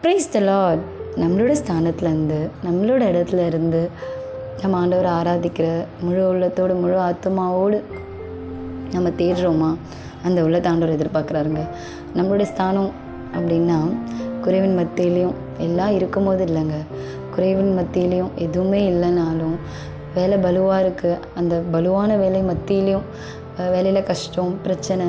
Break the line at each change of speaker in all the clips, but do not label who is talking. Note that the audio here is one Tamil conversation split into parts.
ப்ரைஸ் த லார்ட். நம்மளோட ஸ்தானத்துலேருந்து நம்மளோட இடத்துல இருந்து நம்ம ஆண்டவரை ஆராதிக்கிற முழு உள்ளத்தோடு முழு ஆத்மாவோடு நம்ம தேடுறோமா? அந்த உள்ளத்தை ஆண்டவர் எதிர்பார்க்குறாருங்க. நம்மளுடைய ஸ்தானம் அப்படின்னா குறைவின் மத்தியிலையும் எல்லாம் இருக்கும்போது இல்லைங்க. குறைவின் மத்தியிலையும் எதுவுமே இல்லைனாலும் வேலை பலுவாக இருக்குது, அந்த பலுவான வேலை மத்தியிலையும் வேலையில் கஷ்டம் பிரச்சனை,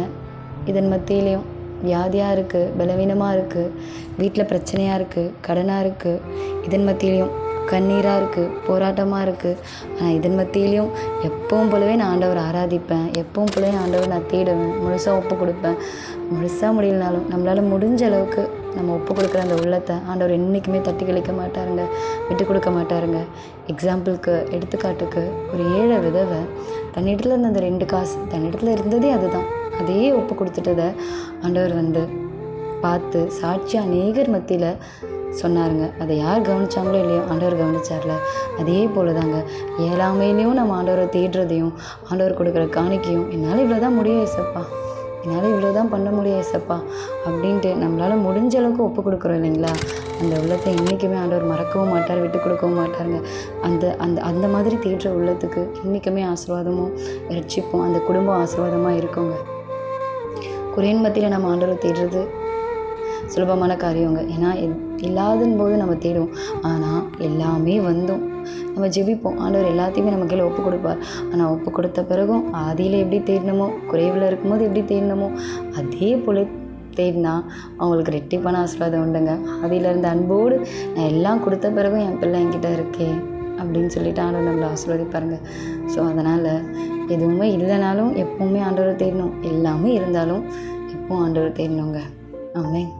இதன் மத்தியிலையும் வியாதியாக இருக்குது, பலவீனமாக இருக்குது, வீட்டில் பிரச்சனையாக இருக்குது, கடனாக இருக்குது, இதன் மத்தியிலையும் கண்ணீராக இருக்குது, போராட்டமாக இருக்குது. ஆனால் இதன் மத்தியிலையும் எப்பவும் போலவே நான் ஆண்டவர் ஆராதிப்பேன், எப்பவும் போலவே ஆண்டவர் நான் தேடுவேன், முழுசாக ஒப்பு கொடுப்பேன். முழுசாக முடியலனாலும் நம்மளால் முடிஞ்ச அளவுக்கு நம்ம ஒப்பு கொடுக்குற அந்த உள்ளத்தை ஆண்டவர் என்றைக்குமே தட்டி கழிக்க மாட்டாருங்க, விட்டு கொடுக்க மாட்டாருங்க. எக்ஸாம்பிளுக்கு, எடுத்துக்காட்டுக்கு, ஒரு ஏழை விதவை தன்னிடத்தில் இருந்த அந்த 2 காசு தன்னிடத்தில் இருந்ததே அதுதான், அதையே ஒப்பு கொடுத்துட்டதை ஆண்டவர் பார்த்து சாட்சி அநேகர் மத்தியில் சொன்னாருங்க. அதை யார் கவனிச்சாங்களோ இல்லையோ ஆண்டவர் கவனிச்சார்ல. அதே போல தாங்க ஏழாமையிலையும் நம்ம ஆண்டவரை தேடுறதையும் ஆண்டவர் கொடுக்குற காணிக்கையும் என்னால் இவ்வளோ தான் முடியும் ஏசப்பா, என்னால் இவ்வளோ தான் பண்ண முடியும் ஏசப்பா அப்படின்ட்டு நம்மளால் முடிஞ்ச அளவுக்கு ஒப்பு கொடுக்குறோம் இல்லைங்களா? அந்த உள்ளத்தை என்றைக்குமே ஆண்டவர் மறக்கவும் மாட்டார், விட்டு கொடுக்கவும் மாட்டாருங்க. அந்த அந்த அந்த மாதிரி தேடுற உள்ளத்துக்கு என்றைக்குமே ஆசீர்வாதமும் ரட்சிப்பும் அந்த குடும்பம் ஆசீர்வாதமாக இருக்குங்க. குறையின் மத்தியில் நம்ம ஆண்டவரை தேடுறது சுலபமான காரியங்க. ஏன்னா இல்லாதன் போது நம்ம தேடுவோம், ஆனால் எல்லாமே வந்தும் நம்ம ஜெபிப்போம், ஆண்டவர் எல்லாத்தையுமே நம்ம கையில் ஒப்பு கொடுப்பார். ஆனால் ஒப்பு கொடுத்த பிறகும் ஆதியில் எப்படி தேடணுமோ, குறைவில் இருக்கும்போது எப்படி தேடணுமோ அதே போல் தேடினா அவங்களுக்கு ரெட்டிப்பான ஆசீர்வாதம் உண்டுங்க. ஆதியில் இருந்த அன்போடு நான் எல்லாம் கொடுத்த பிறகும் என் பிள்ளை என்கிட்ட இருக்கே அப்படின்னு சொல்லிட்டு ஆண்டவர் நம்மளை ஆசீர்வதிப்பாருங்க. ஸோ அதனால் எதுவுமே இல்லைனாலும் எப்போவுமே ஆண்டவரை தேடணும், எல்லாமே இருந்தாலும் எப்பவும் ஆண்டவரை தேடணுங்க. ஆமென்.